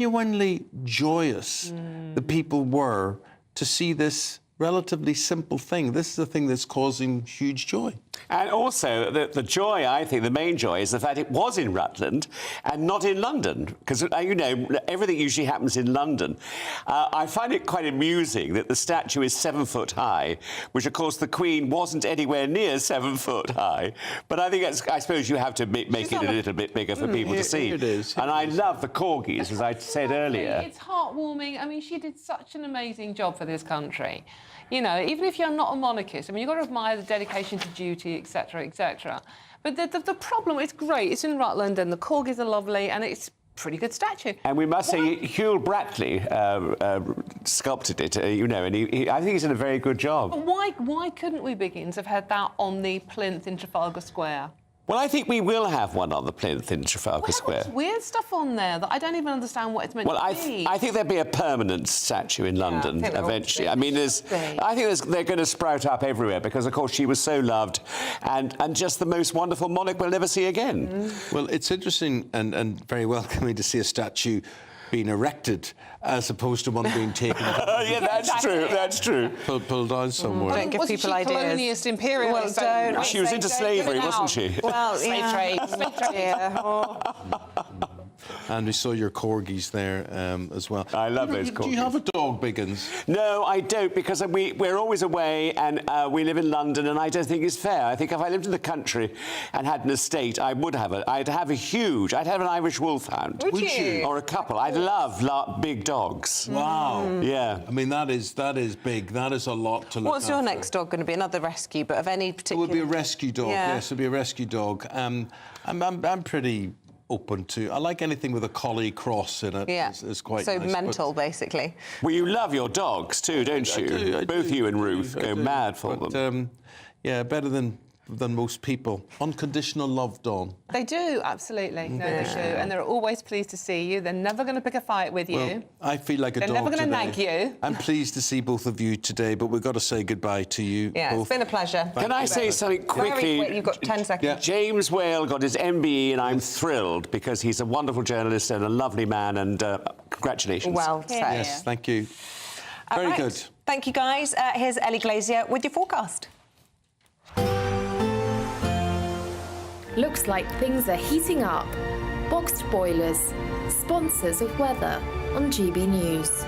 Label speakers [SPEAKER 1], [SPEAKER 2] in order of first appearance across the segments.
[SPEAKER 1] genuinely joyous the people were to see this relatively simple thing. This is the thing that's causing huge joy.
[SPEAKER 2] And also, the joy, I think, the main joy is the fact it was in Rutland and not in London. Because, you know, everything usually happens in London. I find it quite amusing that the statue is 7 foot high, which, of course, the Queen wasn't anywhere near 7 foot high. But I think I suppose you have to make it a little bit bigger for people to see.
[SPEAKER 1] It is.
[SPEAKER 2] And I love the corgis, as I said earlier.
[SPEAKER 3] It's heartwarming. I mean, she did such an amazing job for this country. You know, even if you're not a monarchist, I mean, you've got to admire the dedication to duty, etc., etc. But the problem, it's great. It's in Rutland, and the corgis are lovely, and it's a pretty good statue.
[SPEAKER 2] And we must say, Hugh Brackley sculpted it, you know, and I think he's done a very good job.
[SPEAKER 3] But why couldn't we, Biggins, have had that on the plinth in Trafalgar Square?
[SPEAKER 2] Well, I think we will have one on the plinth in Trafalgar Square.
[SPEAKER 3] There's weird stuff on there that I don't even understand what it's meant to be.
[SPEAKER 2] I think there'll be a permanent statue in London eventually. I mean, I think they're going to sprout up everywhere because, of course, she was so loved and just the most wonderful monarch we'll never see again.
[SPEAKER 1] Well, it's interesting and very welcoming to see a statue being erected as opposed to one being taken.
[SPEAKER 2] Yeah, that's true. That's true.
[SPEAKER 1] Pulled down somewhere.
[SPEAKER 4] Don't give people ideas.
[SPEAKER 3] Colonialist, imperialist.
[SPEAKER 4] Well, don't.
[SPEAKER 2] She was into slavery, wasn't she?
[SPEAKER 4] Well,
[SPEAKER 3] slave trade.
[SPEAKER 4] Yeah. Oh.
[SPEAKER 1] And we saw your corgis there as well.
[SPEAKER 2] I love those corgis.
[SPEAKER 1] Do you have a dog, Biggins?
[SPEAKER 2] No, I don't, because we're always away and we live in London, and I don't think it's fair. I think if I lived in the country and had an estate, I'd have an Irish wolfhound.
[SPEAKER 3] Would you?
[SPEAKER 2] Or a couple. I'd love big dogs.
[SPEAKER 1] Wow.
[SPEAKER 2] Yeah.
[SPEAKER 1] I mean, that is big. That is a lot to look
[SPEAKER 4] What's your
[SPEAKER 1] after.
[SPEAKER 4] next dog going to be? Another rescue, but of any particular...
[SPEAKER 1] It would be a rescue dog,
[SPEAKER 4] Yeah.
[SPEAKER 1] yes, it would be a rescue dog. I'm pretty open to... I like anything with a collie cross in it.
[SPEAKER 4] Yeah.
[SPEAKER 1] It's quite
[SPEAKER 4] so
[SPEAKER 1] nice,
[SPEAKER 4] mental, basically.
[SPEAKER 2] Well, you love your dogs too, don't you?
[SPEAKER 1] I
[SPEAKER 2] Both
[SPEAKER 1] do,
[SPEAKER 2] you and
[SPEAKER 1] I
[SPEAKER 2] Ruth
[SPEAKER 1] do,
[SPEAKER 2] go mad for them.
[SPEAKER 1] Yeah, better than most people. Unconditional love, Dawn.
[SPEAKER 3] They do, absolutely. No, they do. And they're always pleased to see you. They're never going to pick a fight with you.
[SPEAKER 1] Well, I feel like a
[SPEAKER 3] They're
[SPEAKER 1] dog
[SPEAKER 3] never going to
[SPEAKER 1] today.
[SPEAKER 3] nag you.
[SPEAKER 1] I'm pleased to see both of you today, but we've got to say goodbye to you
[SPEAKER 4] Yeah,
[SPEAKER 1] both.
[SPEAKER 4] it's been a pleasure.
[SPEAKER 2] Can I say something quickly?
[SPEAKER 4] Very quick, you've got 10 seconds.
[SPEAKER 1] Yeah.
[SPEAKER 2] James Whale got his MBE, and I'm thrilled because he's a wonderful journalist and a lovely man, and congratulations.
[SPEAKER 4] Well said.
[SPEAKER 1] Yes, thank you. Very good.
[SPEAKER 4] Thank you, guys. Here's Ellie Glazier with your forecast.
[SPEAKER 5] Looks like things are heating up. Boxed boilers, sponsors of weather on GB News.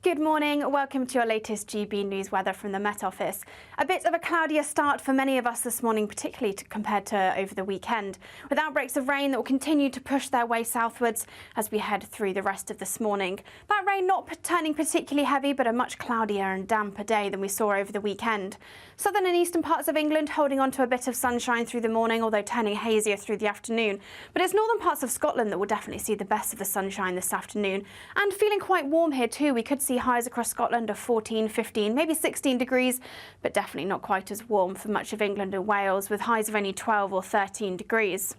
[SPEAKER 6] Good morning. Welcome to your latest GB News weather from the Met Office. A bit of a cloudier start for many of us this morning, particularly compared to over the weekend, with outbreaks of rain that will continue to push their way southwards as we head through the rest of this morning. That rain not turning particularly heavy, but a much cloudier and damper day than we saw over the weekend. Southern and eastern parts of England holding on to a bit of sunshine through the morning, although turning hazier through the afternoon. But it's northern parts of Scotland that will definitely see the best of the sunshine this afternoon. And feeling quite warm here too. We could see highs across Scotland of 14, 15, maybe 16 degrees, but definitely not quite as warm for much of England and Wales, with highs of only 12 or 13 degrees.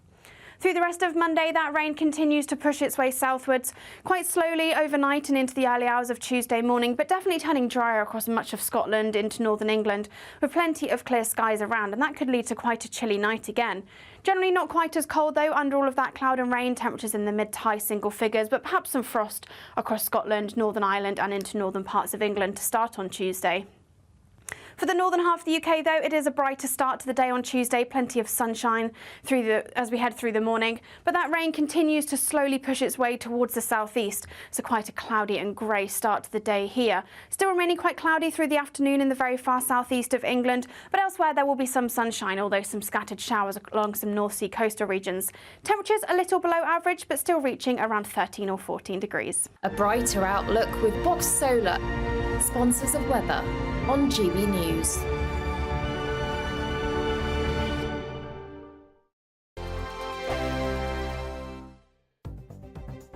[SPEAKER 6] Through the rest of Monday, that rain continues to push its way southwards, quite slowly overnight and into the early hours of Tuesday morning, but definitely turning drier across much of Scotland into northern England, with plenty of clear skies around, and that could lead to quite a chilly night again. Generally not quite as cold, though, under all of that cloud and rain, temperatures in the mid to high single figures, but perhaps some frost across Scotland, Northern Ireland and into northern parts of England to start on Tuesday. For the northern half of the UK, though, it is a brighter start to the day on Tuesday. Plenty of sunshine as we head through the morning. But that rain continues to slowly push its way towards the southeast. So quite a cloudy and grey start to the day here. Still remaining quite cloudy through the afternoon in the very far southeast of England. But elsewhere, there will be some sunshine, although some scattered showers along some North Sea coastal regions. Temperatures a little below average, but still reaching around 13 or 14 degrees.
[SPEAKER 5] A brighter outlook with Box Solar, sponsors of weather on GB News.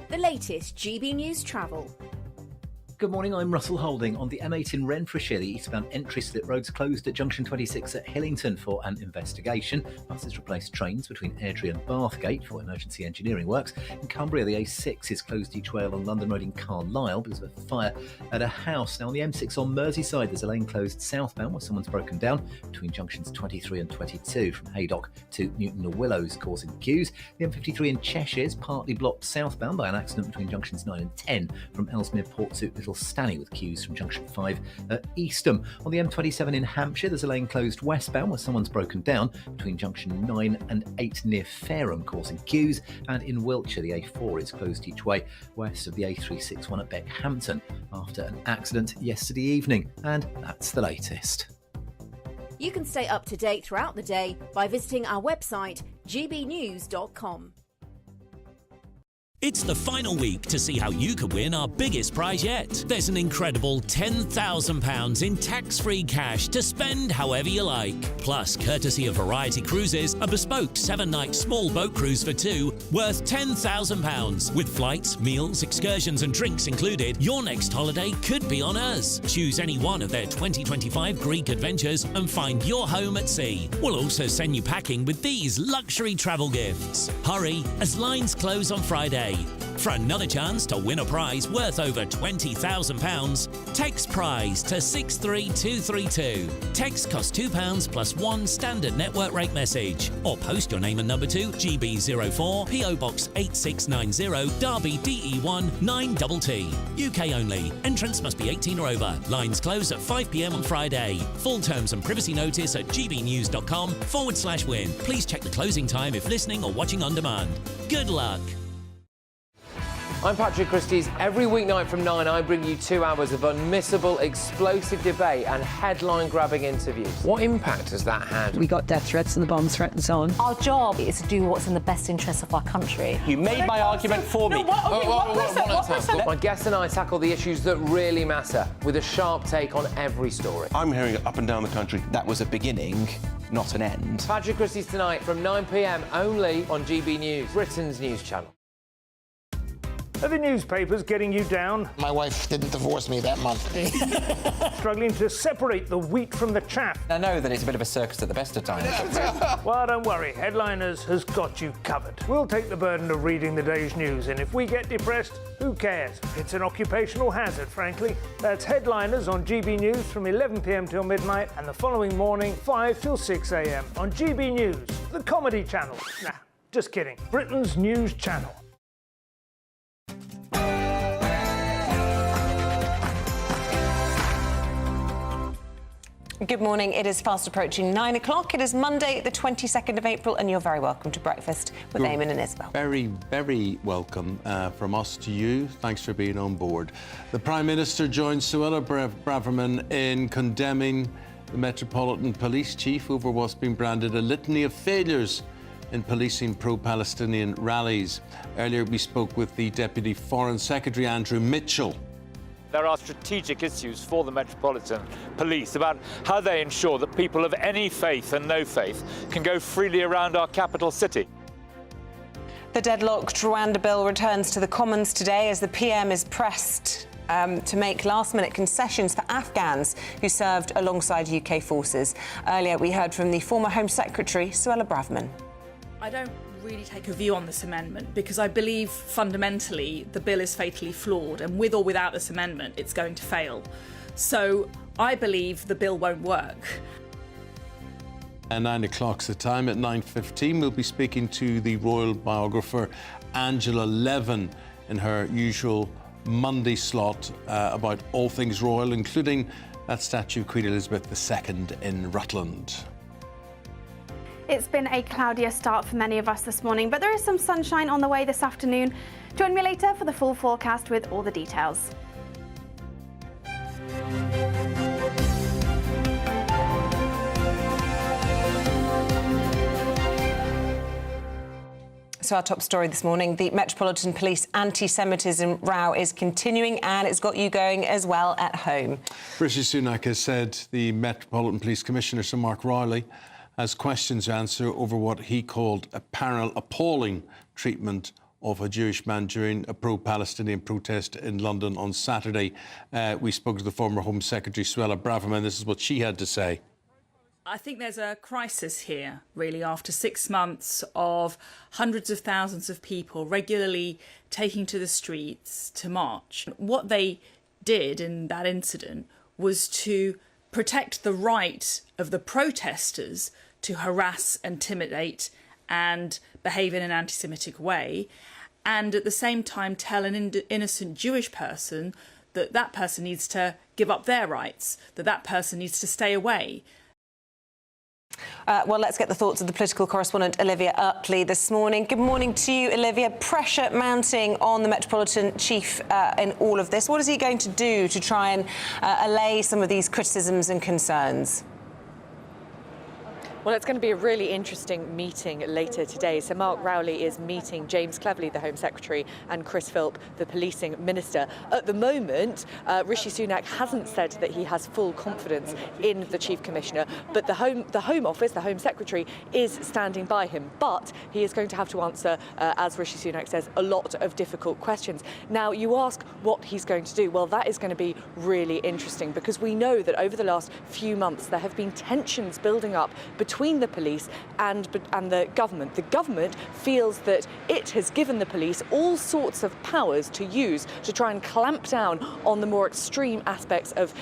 [SPEAKER 7] The latest GB News travel. Good morning, I'm Russell Holding. On the M8 in Renfrewshire, the eastbound entry slip roads closed at junction 26 at Hillington for an investigation. Buses replaced trains between Airdrie and Bathgate for emergency engineering works. In Cumbria, the A6 is closed each way along London Road in Carlisle because of a fire at a house. Now on the M6 on Merseyside, there's a lane closed southbound where someone's broken down between junctions 23 and 22 from Haydock to Newton and Willows, causing queues. The M53 in Cheshire is partly blocked southbound by an accident between junctions 9 and 10 from Ellesmere Portsoot Little Stanley, with queues from junction 5 at Eastham. On the M27 in Hampshire, there's a lane closed westbound where someone's broken down between junction 9 and 8 near Fareham, causing queues. And in Wiltshire, the A4 is closed each way west of the A361 at Beckhampton after an accident yesterday evening. And that's the latest.
[SPEAKER 8] You can stay up to date throughout the day by visiting our website gbnews.com.
[SPEAKER 9] It's the final week to see how you could win our biggest prize yet. There's an incredible £10,000 in tax-free cash to spend however you like. Plus, courtesy of Variety Cruises, a bespoke 7-night small boat cruise for two worth £10,000. With flights, meals, excursions and drinks included, your next holiday could be on us. Choose any one of their 2025 Greek adventures and find your home at sea. We'll also send you packing with these luxury travel gifts. Hurry, as lines close on Friday. For another chance to win a prize worth over £20,000, text prize to 63232. Text costs £2 plus one standard network rate message. Or post your name and number to GB04 PO Box 8690 Derby DE1 9TT. UK only. Entrance must be 18 or over. Lines close at 5 p.m. on Friday. Full terms and privacy notice at gbnews.com/win. Please check the closing time if listening or watching on demand. Good luck.
[SPEAKER 10] I'm Patrick Christie's. Every weeknight from 9, I bring you 2 hours of unmissable, explosive debate and headline-grabbing interviews. What impact has that had?
[SPEAKER 11] We got death threats and the bomb threats on.
[SPEAKER 12] Our job is to do what's in the best interest of our country.
[SPEAKER 2] You made my argument for me.
[SPEAKER 10] My guest and I tackle the issues that really matter, with a sharp take on every story.
[SPEAKER 13] I'm hearing it up and down the country. That was a beginning, not an end.
[SPEAKER 10] Patrick Christie's tonight from 9 p.m. only on GB News, Britain's news channel.
[SPEAKER 14] Are the newspapers getting you down?
[SPEAKER 15] My wife didn't divorce me that month.
[SPEAKER 14] Struggling to separate the wheat from the chaff?
[SPEAKER 16] I know that it's a bit of a circus at the best of times.
[SPEAKER 14] Well, don't worry. Headliners has got you covered. We'll take the burden of reading the day's news, and if we get depressed, who cares? It's an occupational hazard, frankly. That's Headliners on GB News from 11 p.m. till midnight, and the following morning, 5 till 6 a.m. on GB News, the comedy channel. Nah, just kidding. Britain's news channel.
[SPEAKER 4] Good morning. It is fast approaching 9 o'clock. It is Monday, the 22nd of April, and you're very welcome to breakfast with Eamonn and Isabel.
[SPEAKER 1] Very, very welcome from us to you. Thanks for being on board. The Prime Minister joined Suella Braverman in condemning the Metropolitan Police Chief over what's been branded a litany of failures in policing pro-Palestinian rallies. Earlier, we spoke with the Deputy Foreign Secretary, Andrew Mitchell.
[SPEAKER 17] There are strategic issues for the Metropolitan Police about how they ensure that people of any faith and no faith can go freely around our capital city.
[SPEAKER 4] The deadlocked Rwanda bill returns to the Commons today as the PM is pressed to make last-minute concessions for Afghans who served alongside UK forces. Earlier, we heard from the former Home Secretary, Suella Braverman.
[SPEAKER 18] I don't really take a view on this amendment because I believe fundamentally the bill is fatally flawed, and with or without this amendment it's going to fail. So I believe the bill won't work.
[SPEAKER 1] At 9 o'clock's the time. At 9:15 we'll be speaking to the royal biographer Angela Levin in her usual Monday slot about all things royal, including that statue of Queen Elizabeth II in Rutland.
[SPEAKER 6] It's been a cloudier start for many of us this morning, but there is some sunshine on the way this afternoon. Join me later for the full forecast with all the details.
[SPEAKER 4] So our top story this morning, the Metropolitan Police anti-Semitism row is continuing, and it's got you going as well at home.
[SPEAKER 1] Rishi Sunak has said the Metropolitan Police Commissioner, Sir Mark Rowley, has questions to answer over what he called appalling treatment of a Jewish man during a pro-Palestinian protest in London on Saturday. We spoke to the former Home Secretary, Suella Braverman. This is what she had to say.
[SPEAKER 18] I think there's a crisis here, really, after 6 months of hundreds of thousands of people regularly taking to the streets to march. What they did in that incident was to protect the right of the protesters to harass, intimidate and behave in an anti-Semitic way, and at the same time tell an innocent Jewish person that that person needs to give up their rights, that that person needs to stay away.
[SPEAKER 4] Well, let's get the thoughts of the political correspondent Olivia Utley this morning. Good morning to you, Olivia. Pressure mounting on the Metropolitan Chief in all of this. What is he going to do to try and allay some of these criticisms and concerns?
[SPEAKER 19] Well, it's going to be a really interesting meeting later today. So Mark Rowley is meeting James Cleverly, the Home Secretary, and Chris Philp, the Policing Minister. At the moment, Rishi Sunak hasn't said that he has full confidence in the Chief Commissioner, but the Home Office, the Home Secretary, is standing by him. But he is going to have to answer, as Rishi Sunak says, a lot of difficult questions. Now, you ask what he's going to do. Well, that is going to be really interesting because we know that over the last few months there have been tensions building up between the police and the government. The government feels that it has given the police all sorts of powers to use to try and clamp down on the more extreme aspects of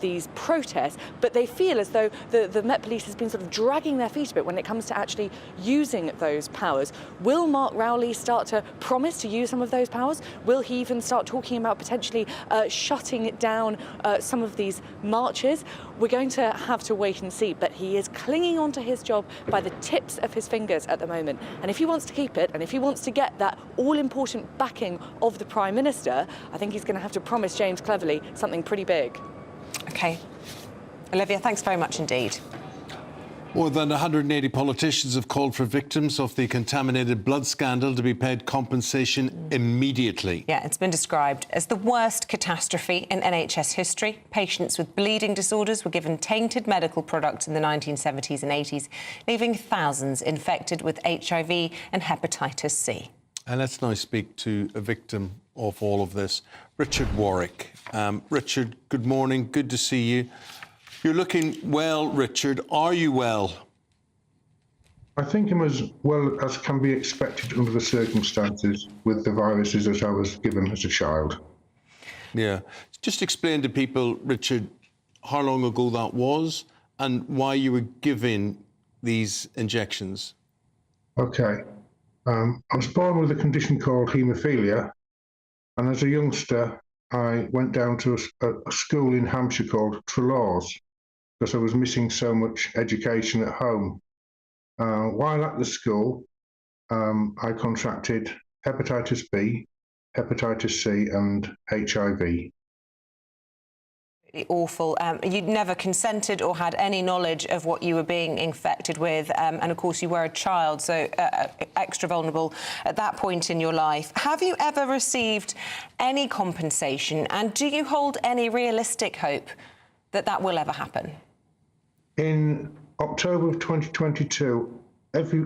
[SPEAKER 19] these protests, but they feel as though the Met Police has been sort of dragging their feet a bit when it comes to actually using those powers. Will Mark Rowley start to promise to use some of those powers? Will he even start talking about potentially shutting down some of these marches? We're going to have to wait and see, but he is clinging on to his job by the tips of his fingers at the moment. And if he wants to keep it, and if he wants to get that all-important backing of the Prime Minister, I think he's going to have to promise James Cleverly something pretty big.
[SPEAKER 4] OK. Olivia, thanks very much indeed.
[SPEAKER 1] More than 180 politicians have called for victims of the contaminated blood scandal to be paid compensation immediately.
[SPEAKER 4] Yeah, it's been described as the worst catastrophe in NHS history. Patients with bleeding disorders were given tainted medical products in the 1970s and 80s, leaving thousands infected with HIV and hepatitis C.
[SPEAKER 1] And let's now speak to a victim of all of this, Richard Warwick. Richard, good morning. Good to see you. You're looking well, Richard. Are you well?
[SPEAKER 20] I think I'm as well as can be expected under the circumstances with the viruses as I was given as a child.
[SPEAKER 1] Yeah. Just explain to people, Richard, how long ago that was and why you were given these injections.
[SPEAKER 20] OK. I was born with a condition called haemophilia, and as a youngster, I went down to a school in Hampshire called Trelaws, because I was missing so much education at home. While at the school, I contracted hepatitis B, hepatitis C and HIV.
[SPEAKER 4] Awful. You'd never consented or had any knowledge of what you were being infected with, and of course you were a child, so extra vulnerable at that point in your life. Have you ever received any compensation, and do you hold any realistic hope that that will ever happen?
[SPEAKER 20] In October of 2022, every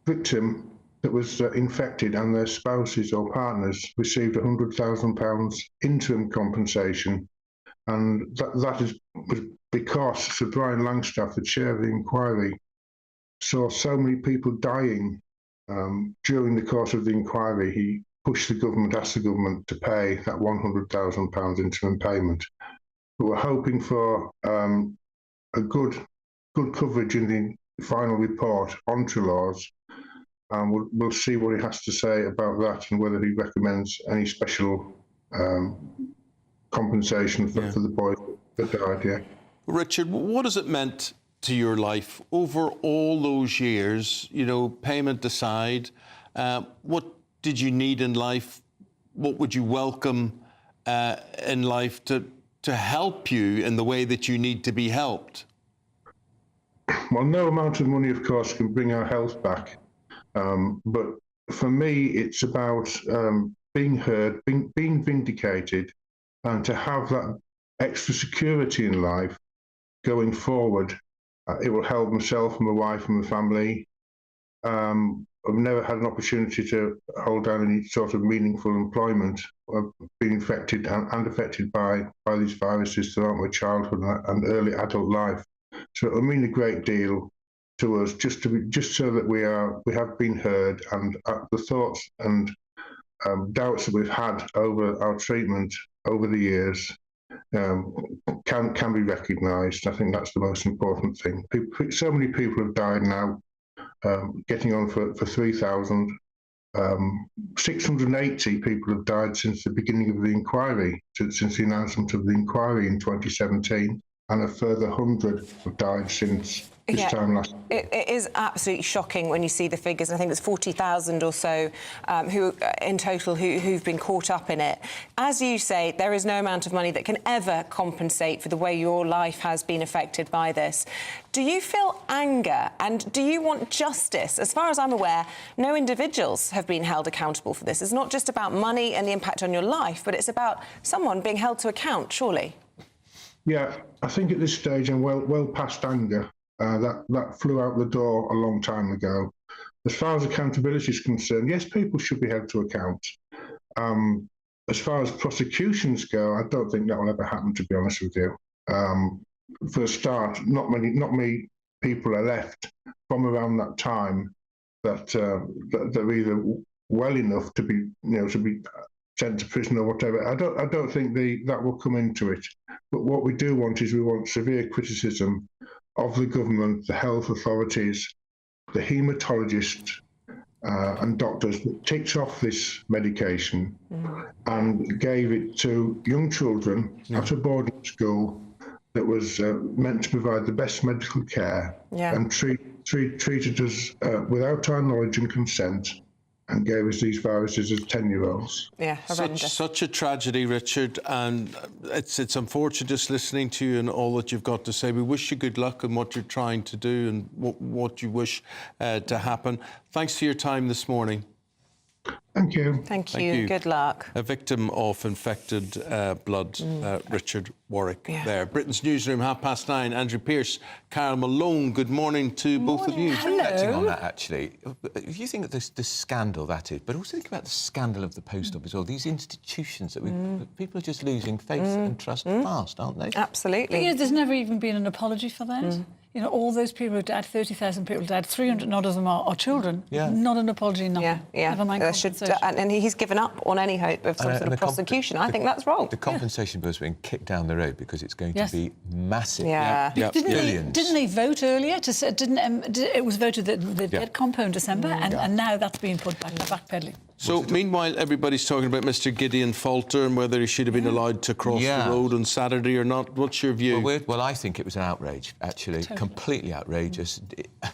[SPEAKER 20] victim that was infected and their spouses or partners received £100,000 interim compensation. And that was because Sir Brian Langstaff, the chair of the inquiry, saw so many people dying during the course of the inquiry. He pushed the government, asked the government to pay that £100,000 interim payment. But we're hoping for a good coverage in the final report on Trelaws. We'll see what he has to say about that and whether he recommends any special compensation for the boy that died, yeah.
[SPEAKER 1] Richard, what has it meant to your life over all those years, you know, payment aside? What did you need in life? What would you welcome in life to help you in the way that you need to be helped?
[SPEAKER 20] Well, no amount of money, of course, can bring our health back. But for me, it's about being heard, being vindicated, and to have that extra security in life going forward. It will help myself, my wife and my family. have never had an opportunity to hold down any sort of meaningful employment, have been infected and affected by these viruses throughout my childhood and early adult life. So it'll mean a great deal to us just so that we have been heard, and the thoughts and doubts that we've had over our treatment over the years can be recognised. I think that's the most important thing. So many people have died now, getting on for 3,000. 680 people have died since the beginning of the inquiry, since the announcement of the inquiry in 2017, and a further 100 have died since this time last year.
[SPEAKER 4] It is absolutely shocking when you see the figures. I think it's 40,000 or so who, in total, who've been caught up in it. As you say, there is no amount of money that can ever compensate for the way your life has been affected by this. Do you feel anger, and do you want justice? As far as I'm aware, no individuals have been held accountable for this. It's not just about money and the impact on your life, but it's about someone being held to account, surely.
[SPEAKER 20] Yeah, I think at this stage, and well past anger, that flew out the door a long time ago. As far as accountability is concerned, yes, people should be held to account. As far as prosecutions go, I don't think that will ever happen, to be honest with you. For a start, not many people are left from around that time that are either well enough to be sent to prison or whatever. I don't think that will come into it. But what we do want is we want severe criticism of the government, the health authorities, the haematologists and doctors that ticked off this medication and gave it to young children at a boarding school that was meant to provide the best medical care and treated us without our knowledge and consent, and gave us these viruses as 10-year-olds.
[SPEAKER 4] Yeah, horrendous.
[SPEAKER 1] Such a tragedy, Richard, and it's unfortunate just listening to you and all that you've got to say. We wish you good luck in what you're trying to do and what you wish to happen. Thanks for your time this morning.
[SPEAKER 20] Thank you.
[SPEAKER 4] Thank you. Good luck.
[SPEAKER 1] A victim of infected blood, Richard Warwick there. Britain's Newsroom, 9:30. Andrew Pearce, Carol Malone, good morning to both of you.
[SPEAKER 13] Reflecting on that, actually, if you think of the scandal that is, but also think about the scandal of the post office, or these institutions that people are just losing faith and trust fast, aren't they?
[SPEAKER 4] Absolutely.
[SPEAKER 11] You know, there's never even been an apology for that. You know, all those people who died, 30,000 people died, 300 odd of them are children.
[SPEAKER 13] Yeah.
[SPEAKER 11] Not an apology, nothing.
[SPEAKER 4] Yeah.
[SPEAKER 11] Never mind compensation.
[SPEAKER 4] And he's given up on any hope of some sort of prosecution. I think that's wrong.
[SPEAKER 13] The compensation bill's being kicked down the road because it's going to be massive.
[SPEAKER 11] Didn't they vote earlier to say, it was voted that the dead compo in December, and now that's being put back, backpedaling.
[SPEAKER 1] So, meanwhile, everybody's talking about Mr. Gideon Falter and whether he should have been allowed to cross the road on Saturday or not. What's your view?
[SPEAKER 13] Well, I think it was an outrage, actually. Completely outrageous.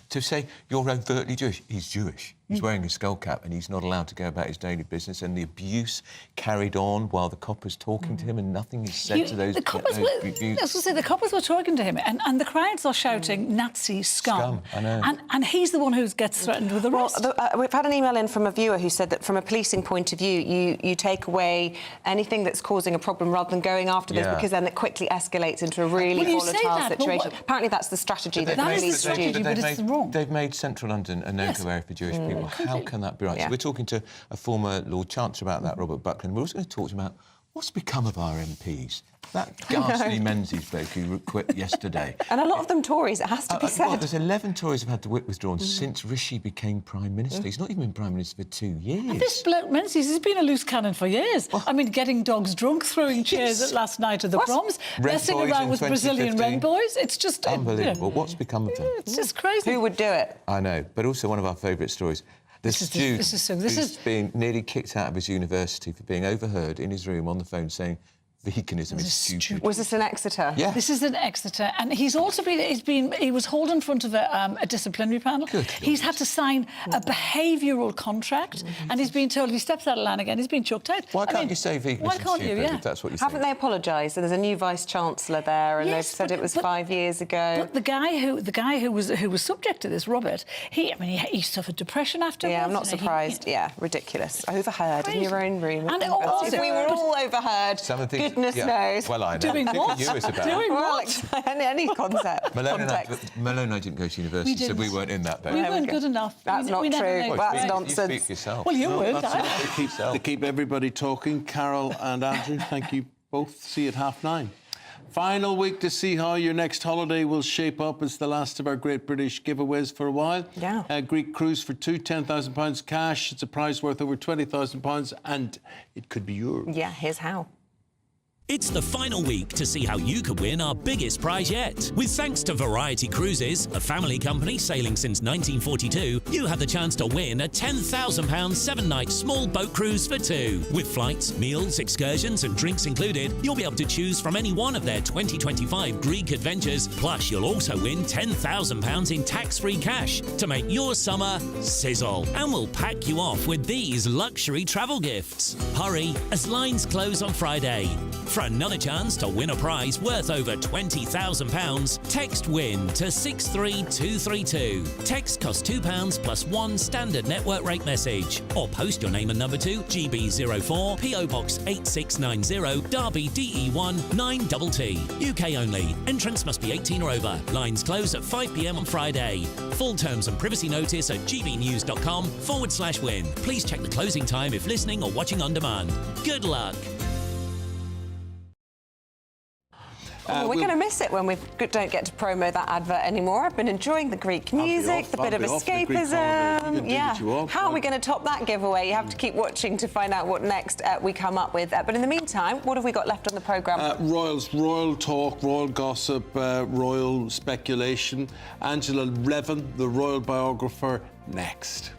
[SPEAKER 13] To say you're overtly Jewish, he's Jewish. He's wearing a skull cap and he's not allowed to go about his daily business, and the abuse carried on while the coppers talking to him, and nothing is said to those abuse.
[SPEAKER 11] I was going to say, the coppers were talking to him, and the crowds are shouting Nazi scum.
[SPEAKER 13] I know.
[SPEAKER 11] And he's the one who gets threatened with arrest.
[SPEAKER 4] We've had an email in from a viewer who said that from a policing point of view, you take away anything that's causing a problem rather than going after this, because then it quickly escalates into a really volatile situation. Apparently that's the strategy that the police do.
[SPEAKER 11] But it's wrong.
[SPEAKER 13] They've made Central London a no-go area for Jewish people. How can that be right? So we're talking to a former Lord Chancellor about that, Robert Buckland. We're also going to talk to him about what's become of our MPs. That ghastly Menzies bloke who quit yesterday.
[SPEAKER 4] And a lot of them Tories, it has to be said.
[SPEAKER 13] Well, there's 11 Tories have had the whip withdrawn since Rishi became Prime Minister. He's not even been Prime Minister for 2 years.
[SPEAKER 11] And this bloke Menzies has been a loose cannon for years. I mean, getting dogs drunk, throwing chairs at last night at the proms, messing around with Brazilian Red Boys. It's just
[SPEAKER 13] unbelievable. What's become of them?
[SPEAKER 11] It's just crazy.
[SPEAKER 4] Who would do it?
[SPEAKER 13] I know, but also one of our favourite stories. The student who's been nearly kicked out of his university for being overheard in his room on the phone saying veganism is stupid.
[SPEAKER 4] Was this in Exeter?
[SPEAKER 13] Yeah.
[SPEAKER 11] This is in Exeter, and he's also he was hauled in front of a disciplinary panel. He's had to sign a behavioural contract, and he's been told if he steps out of line again, he's been chucked out.
[SPEAKER 13] Why can't you say veganism is stupid if that's what you say?
[SPEAKER 4] Haven't they apologised? And there's a new Vice-Chancellor there, and they've said it was 5 years ago.
[SPEAKER 11] But the guy who was subject to this, Robert, he suffered depression afterwards.
[SPEAKER 4] Yeah, I'm not surprised. Ridiculous. Overheard in your own room.
[SPEAKER 11] And
[SPEAKER 4] if we were all overheard, good goodness knows.
[SPEAKER 13] Well, I know.
[SPEAKER 11] Doing what?
[SPEAKER 13] You, Isabel.
[SPEAKER 11] Doing
[SPEAKER 4] Well,
[SPEAKER 11] what?
[SPEAKER 4] any concept.
[SPEAKER 13] Malone
[SPEAKER 4] context.
[SPEAKER 13] and I didn't go to university,
[SPEAKER 11] We
[SPEAKER 13] so we
[SPEAKER 11] didn't.
[SPEAKER 13] weren't in that boat.
[SPEAKER 11] We weren't good enough.
[SPEAKER 4] That's not
[SPEAKER 11] we never
[SPEAKER 4] true.
[SPEAKER 11] knew.
[SPEAKER 4] That's
[SPEAKER 13] You
[SPEAKER 4] nonsense.
[SPEAKER 13] speak yourself.
[SPEAKER 11] Well, you would.
[SPEAKER 1] To keep everybody talking, Carol and Andrew, thank you both. See you at 9:30. Final week to see how your next holiday will shape up. It's the last of our Great British giveaways for a while.
[SPEAKER 4] Yeah.
[SPEAKER 1] Greek cruise for two, £10,000 cash. It's a prize worth over £20,000 and it could be yours.
[SPEAKER 4] Yeah, here's how.
[SPEAKER 9] It's the final week to see how you could win our biggest prize yet. With thanks to Variety Cruises, a family company sailing since 1942, you have the chance to win a £10,000 7-night small boat cruise for two. With flights, meals, excursions and drinks included, you'll be able to choose from any one of their 2025 Greek adventures. Plus, you'll also win £10,000 in tax-free cash to make your summer sizzle. And we'll pack you off with these luxury travel gifts. Hurry, as lines close on Friday. For another chance to win a prize worth over £20,000, text WIN to 63232. Text costs £2 plus one standard network rate message. Or post your name and number to GB04 PO Box 8690 Derby DE1 9TT. UK only. Entrance must be 18 or over. Lines close at 5 p.m. on Friday. Full terms and privacy notice at gbnews.com/win. Please check the closing time if listening or watching on demand. Good luck.
[SPEAKER 4] We're going to miss it when we don't get to promo that advert anymore. I've been enjoying the Greek music, the bit of escapism. Yeah. How are we going to top that giveaway? You have to keep watching to find out what next we come up with. But in the meantime, what have we got left on the programme?
[SPEAKER 1] Royal talk, royal gossip, royal speculation. Angela Revan, the royal biographer, next.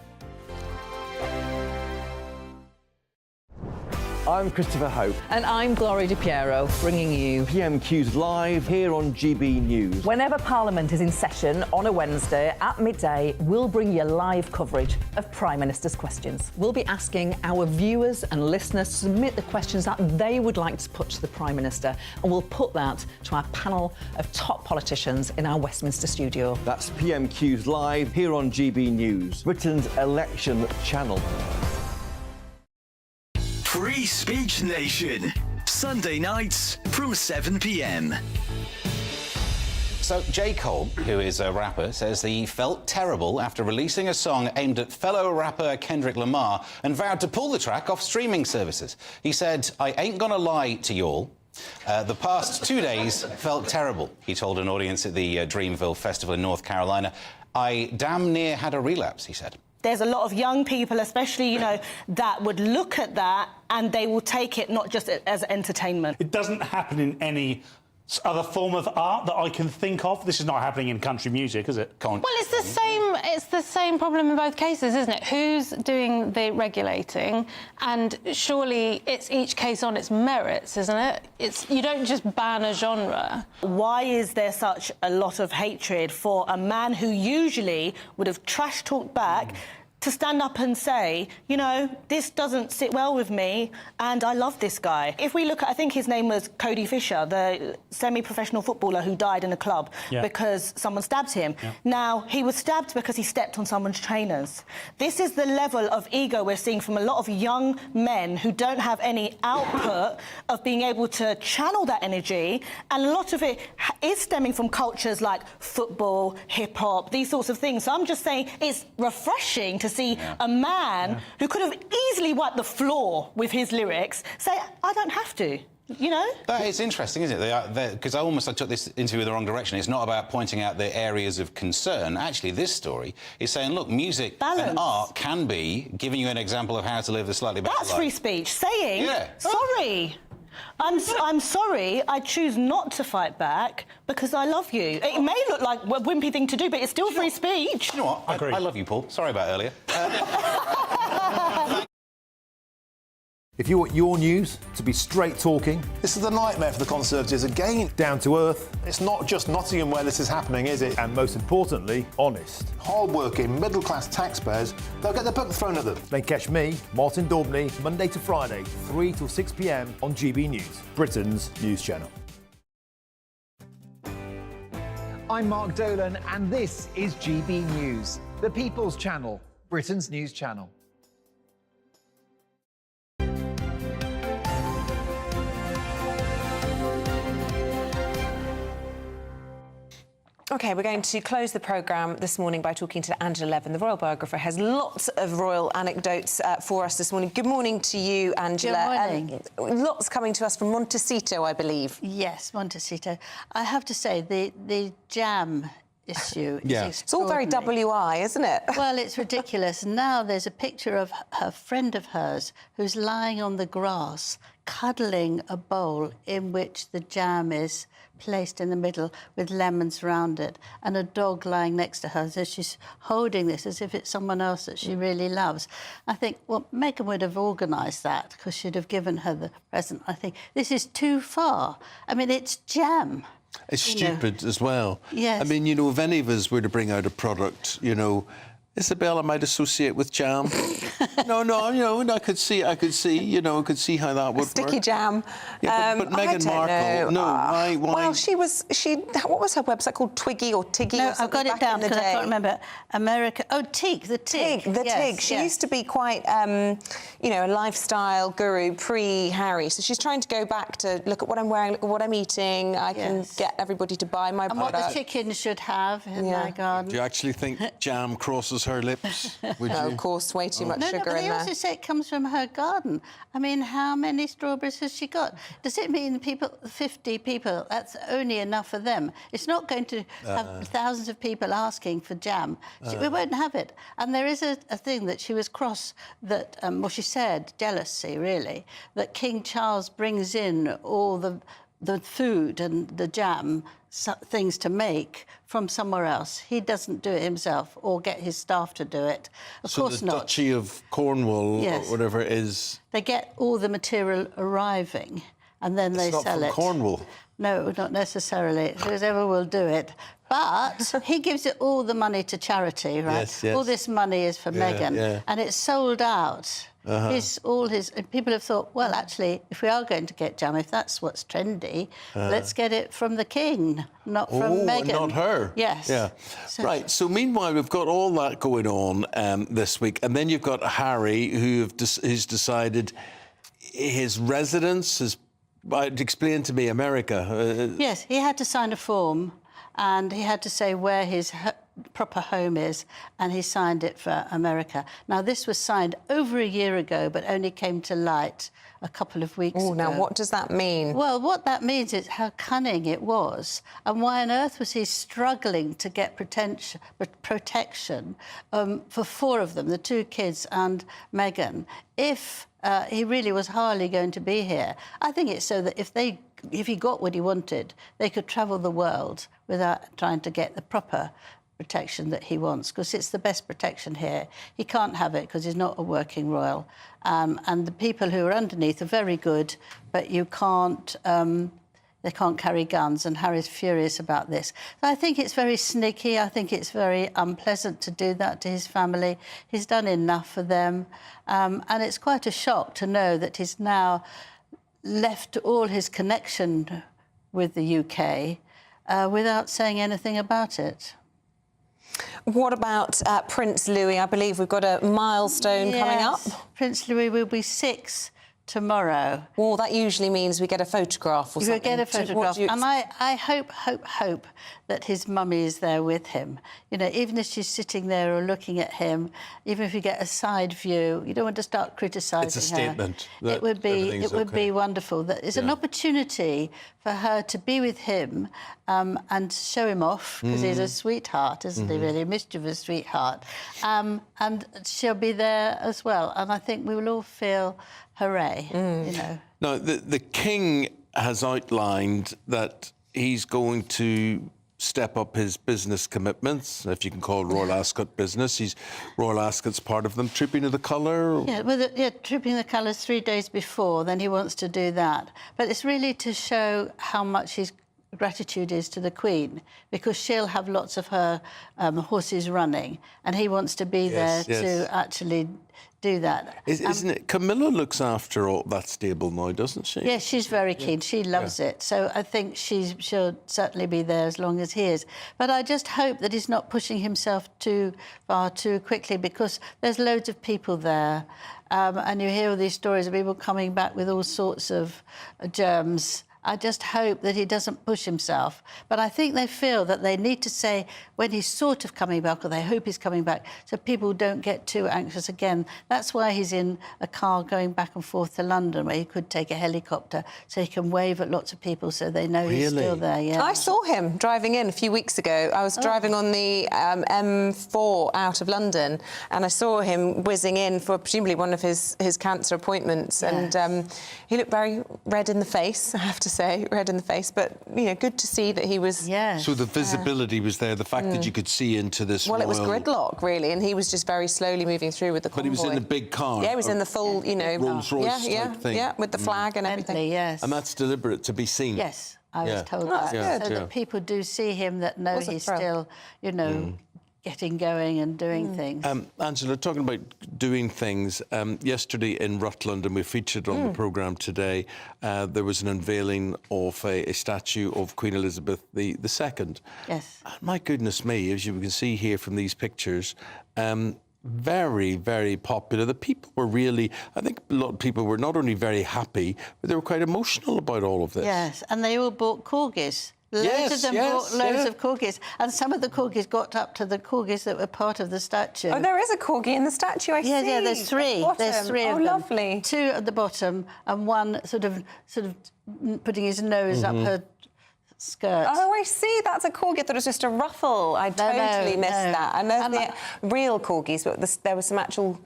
[SPEAKER 21] I'm Christopher Hope.
[SPEAKER 22] And I'm Gloria Di Piero, bringing you
[SPEAKER 21] PMQ's live here on GB News.
[SPEAKER 22] Whenever Parliament is in session on a Wednesday at midday, we'll bring you live coverage of Prime Minister's questions. We'll be asking our viewers and listeners to submit the questions that they would like to put to the Prime Minister, and we'll put that to our panel of top politicians in our Westminster studio.
[SPEAKER 21] That's PMQ's live here on GB News, Britain's election channel.
[SPEAKER 23] Free Speech Nation, Sunday nights from 7 p.m.
[SPEAKER 24] So J. Cole, who is a rapper, says he felt terrible after releasing a song aimed at fellow rapper Kendrick Lamar and vowed to pull the track off streaming services. He said, "I ain't gonna lie to y'all. The past 2 days felt terrible," he told an audience at the Dreamville Festival in North Carolina. "I damn near had a relapse," he said.
[SPEAKER 25] There's a lot of young people, especially, you know, that would look at that and they will take it not just as entertainment.
[SPEAKER 26] It doesn't happen in any other form of art that I can think of. This is not happening in country music, is it?
[SPEAKER 27] Well, it's the same. It's the same problem in both cases, isn't it? Who's doing the regulating? And surely it's each case on its merits, isn't it? You don't just ban a genre.
[SPEAKER 25] Why is there such a lot of hatred for a man who usually would have trash talked back to stand up and say, you know, this doesn't sit well with me and I love this guy? If we look at, I think his name was Cody Fisher, the semi-professional footballer who died in a club because someone stabbed him. Now, he was stabbed because he stepped on someone's trainers. This is the level of ego we're seeing from a lot of young men who don't have any output of being able to channel that energy, and a lot of it is stemming from cultures like football, hip-hop, these sorts of things. So I'm just saying it's refreshing to see a man who could have easily wiped the floor with his lyrics say, I don't have to, you know?
[SPEAKER 24] That is interesting, isn't it? Because I took this interview in the wrong direction. It's not about pointing out the areas of concern. Actually, this story is saying, look, music and art can be giving you an example of how to live a slightly better life.
[SPEAKER 25] That's free speech. Saying, sorry. I'm sorry, I choose not to fight back because I love you. It may look like a wimpy thing to do, but it's still free speech.
[SPEAKER 24] You know what? I love you, Paul. Sorry about earlier.
[SPEAKER 28] If you want your news to be straight talking...
[SPEAKER 29] This is a nightmare for the Conservatives again.
[SPEAKER 28] Down to earth.
[SPEAKER 29] It's not just Nottingham where this is happening, is it?
[SPEAKER 28] And most importantly, honest.
[SPEAKER 29] Hard-working, middle-class taxpayers, they'll get their book thrown at them.
[SPEAKER 28] Then catch me, Martin Daubney, Monday to Friday, 3 till 6 p.m. on GB News, Britain's news channel.
[SPEAKER 30] I'm Mark Dolan, and this is GB News, the People's Channel, Britain's news channel.
[SPEAKER 4] OK, we're going to close the programme this morning by talking to Angela Levin. The royal biographer has lots of royal anecdotes for us this morning. Good morning to you, Angela.
[SPEAKER 2] Good morning.
[SPEAKER 4] Lots coming to us from Montecito, I believe.
[SPEAKER 2] Yes, Montecito. I have to say, the jam issue is
[SPEAKER 4] It's all very WI, isn't it?
[SPEAKER 2] Well, it's ridiculous. Now there's a picture of a friend of hers who's lying on the grass, cuddling a bowl in which the jam is placed in the middle with lemons round it, and a dog lying next to her. So she's holding this as if it's someone else that she really loves. I think, well, Meghan would have organised that because she'd have given her the present. I think this is too far. I mean, it's jam.
[SPEAKER 1] It's stupid as well.
[SPEAKER 2] Yes.
[SPEAKER 1] I mean, you know, if any of us were to bring out a product, you know, Isabel, I might associate with jam. no, you know, I could see, you know, I could see how that would
[SPEAKER 4] Sticky
[SPEAKER 1] work.
[SPEAKER 4] jam.
[SPEAKER 1] Yeah, but Meghan Markle, why?
[SPEAKER 4] Well, what was her website called? Twiggy or Tiggy?
[SPEAKER 2] No,
[SPEAKER 4] or
[SPEAKER 2] I've got it down because I can't remember. America. Oh, Tig, the Tig.
[SPEAKER 4] Tig. She used to be quite, you know, a lifestyle guru pre-Harry. So she's trying to go back to look at what I'm wearing, look at what I'm eating. I can get everybody to buy my product.
[SPEAKER 2] And what the chickens should have in my garden.
[SPEAKER 1] Do you actually think jam crosses her lips? Would you?
[SPEAKER 4] Of course, way too much sugar
[SPEAKER 2] but
[SPEAKER 4] in
[SPEAKER 2] they
[SPEAKER 4] there.
[SPEAKER 2] also say it comes from her garden. I mean, how many strawberries has she got? Does it mean 50 people, that's only enough for them? It's not going to have thousands of people asking for jam. We won't have it. And there is a thing that she was cross that, well, she said, jealousy, really, that King Charles brings in all the food and the jam things to make from somewhere else. He doesn't do it himself or get his staff to do it. Of course not.
[SPEAKER 1] So the Duchy of Cornwall, or whatever it is...
[SPEAKER 2] They get all the material arriving and then they sell it.
[SPEAKER 1] It's not from Cornwall.
[SPEAKER 2] No, not necessarily. Whoever will do it. But he gives it all the money to charity, right?
[SPEAKER 1] Yes, yes.
[SPEAKER 2] All this money is for Meghan. And it's sold out. And people have thought, well, actually, if we are going to get jam, if that's what's trendy, let's get it from the king, not from Meghan.
[SPEAKER 1] Not her.
[SPEAKER 2] Yes.
[SPEAKER 1] Yeah. Right. So meanwhile, we've got all that going on this week, and then you've got Harry, who's decided his residence is. Explain to me, America.
[SPEAKER 2] Yes, he had to sign a form, and he had to say where his proper home is, and he signed it for America. Now, this was signed over a year ago, but only came to light a couple of weeks ago.
[SPEAKER 4] Now, what does that mean?
[SPEAKER 2] Well, what that means is how cunning it was, and why on earth was he struggling to get protection for four of them, the two kids and Meghan, if he really was hardly going to be here. I think it's so that if he got what he wanted, they could travel the world without trying to get the proper protection that he wants, because it's the best protection here. He can't have it because he's not a working royal. And the people who are underneath are very good, but you can't... they can't carry guns, and Harry's furious about this. So I think it's very sneaky. I think it's very unpleasant to do that to his family. He's done enough for them. And it's quite a shock to know that he's now left all his connection with the UK without saying anything about it.
[SPEAKER 4] What about Prince Louis? I believe we've got a milestone coming up.
[SPEAKER 2] Prince Louis will be 6 tomorrow.
[SPEAKER 4] Well, that usually means we get a photograph or something.
[SPEAKER 2] You get a photograph. And I hope that his mummy is there with him. You know, even if she's sitting there or looking at him, even if you get a side view, you don't want to start criticising her.
[SPEAKER 1] It's a statement.
[SPEAKER 2] It would be wonderful. That is an opportunity for her to be with him and show him off, because he's a sweetheart, isn't he, really? A mischievous sweetheart. And she'll be there as well. And I think we will all feel hooray, you know.
[SPEAKER 1] Now, the King has outlined that he's going to step up his business commitments, if you can call Royal Ascot business. Royal Ascot's part of them. Trooping of the Colour?
[SPEAKER 2] Yeah, Trooping the Colours 3 days before, then he wants to do that. But it's really to show how much his gratitude is to the Queen, because she'll have lots of her horses running, and he wants to be there to actually do that.
[SPEAKER 1] Isn't it? Camilla looks after all that stable now, doesn't she?
[SPEAKER 2] Yes, she's very keen. She loves it. So I think she'll certainly be there as long as he is. But I just hope that he's not pushing himself too far too quickly, because there's loads of people there. And you hear all these stories of people coming back with all sorts of germs. I just hope that he doesn't push himself. But I think they feel that they need to say when he's sort of coming back, or they hope he's coming back, so people don't get too anxious again. That's why he's in a car going back and forth to London, where he could take a helicopter, so he can wave at lots of people so they know he's still there. Yeah.
[SPEAKER 4] I saw him driving in a few weeks ago. I was driving on the M4 out of London, and I saw him whizzing in for presumably one of his cancer appointments, and he looked very red in the face, I have to say, red in the face, but, you know, good to see that he was...
[SPEAKER 1] So the visibility was there, the fact that you could see into this
[SPEAKER 4] Well, it was gridlock, really, and he was just very slowly moving through with the convoy.
[SPEAKER 1] But he was in a big car.
[SPEAKER 4] Yeah, he was in the full, you know...
[SPEAKER 1] Rolls-Royce type thing.
[SPEAKER 4] Yeah, with the flag and everything.
[SPEAKER 2] Yes.
[SPEAKER 1] And that's deliberate to be seen.
[SPEAKER 2] Yes, I was told
[SPEAKER 4] That's
[SPEAKER 2] that.
[SPEAKER 4] good.
[SPEAKER 2] So that people do see him, that know
[SPEAKER 4] Was a
[SPEAKER 2] he's
[SPEAKER 4] thrill.
[SPEAKER 2] still, you know, getting going and doing things.
[SPEAKER 1] Angela, talking about doing things, yesterday in Rutland, and we featured on the programme today, there was an unveiling of a statue of Queen Elizabeth II.
[SPEAKER 2] Yes.
[SPEAKER 1] My goodness me, as you can see here from these pictures, very, very popular. The people were really, I think a lot of people were not only very happy, but they were quite emotional about all of this.
[SPEAKER 2] Yes, and they all bought corgis. Loads of them bought loads of corgis, and some of the corgis got up to the corgis that were part of the statue.
[SPEAKER 4] Oh, there is a corgi in the statue, I see.
[SPEAKER 2] Yeah, there's three. There's three of them.
[SPEAKER 4] Lovely.
[SPEAKER 2] Two at the bottom, and one sort of putting his nose up her skirt.
[SPEAKER 4] Oh, I see. That's a corgi. I thought it was just a ruffle. I totally missed that. And there's the real corgis, but there were some actual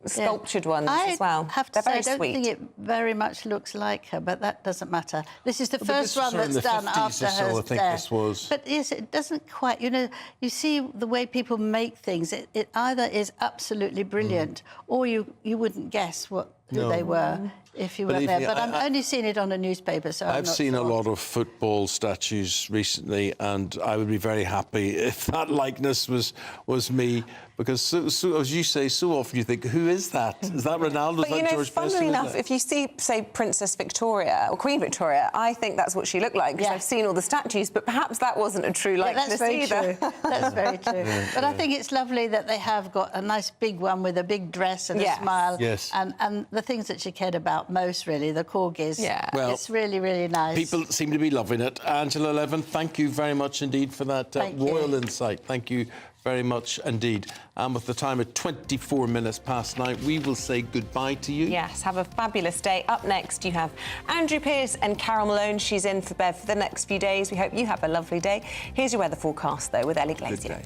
[SPEAKER 4] sculptured ones as well.
[SPEAKER 2] I have to say,
[SPEAKER 4] very
[SPEAKER 2] I don't
[SPEAKER 4] sweet.
[SPEAKER 2] think it very much looks like her, but that doesn't matter. This is the
[SPEAKER 1] But
[SPEAKER 2] first
[SPEAKER 1] this was
[SPEAKER 2] one
[SPEAKER 1] in
[SPEAKER 2] that's
[SPEAKER 1] the
[SPEAKER 2] done
[SPEAKER 1] 50s
[SPEAKER 2] after
[SPEAKER 1] or so,
[SPEAKER 2] her
[SPEAKER 1] I think
[SPEAKER 2] death.
[SPEAKER 1] this was.
[SPEAKER 2] But yes, it doesn't quite, you know, you see the way people make things, it either is absolutely brilliant or you wouldn't guess who they were if you weren't there. But I've only seen it on a newspaper, so
[SPEAKER 1] I've seen a lot of football statues recently, and I would be very happy if that likeness was me, because so, as you say, so often you think, who is that? Is that Ronaldo?
[SPEAKER 4] But,
[SPEAKER 1] Is that
[SPEAKER 4] you know,
[SPEAKER 1] George Best?
[SPEAKER 4] funnily enough, if you see, say, Princess Victoria or Queen Victoria, I think that's what she looked like, because I've seen all the statues, but perhaps that wasn't a true likeness
[SPEAKER 2] that's very
[SPEAKER 4] either.
[SPEAKER 2] true. That's very true. But I think it's lovely that they have got a nice big one with a big dress and a smile.
[SPEAKER 1] Yes.
[SPEAKER 2] And the things that she cared about most, really, the corgis.
[SPEAKER 4] Yeah.
[SPEAKER 1] Well,
[SPEAKER 2] it's really, really nice.
[SPEAKER 1] People seem to be loving it. Angela Levin, thank you very much indeed for that royal insight. Thank you very much indeed. And with the time at 24 minutes past 9, we will say goodbye to you.
[SPEAKER 4] Yes, have a fabulous day. Up next, you have Andrew Pearce and Carol Malone. She's in for Bev for the next few days. We hope you have a lovely day. Here's your weather forecast, though, with Ellie Glazier.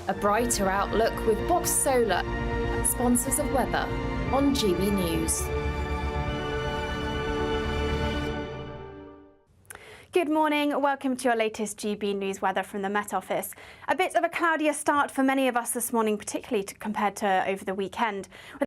[SPEAKER 3] A brighter outlook with Box Solar, sponsors of weather on GB News.
[SPEAKER 6] Good morning. Welcome to your latest GB News weather from the Met Office. A bit of a cloudier start for many of us this morning, particularly compared to over the weekend.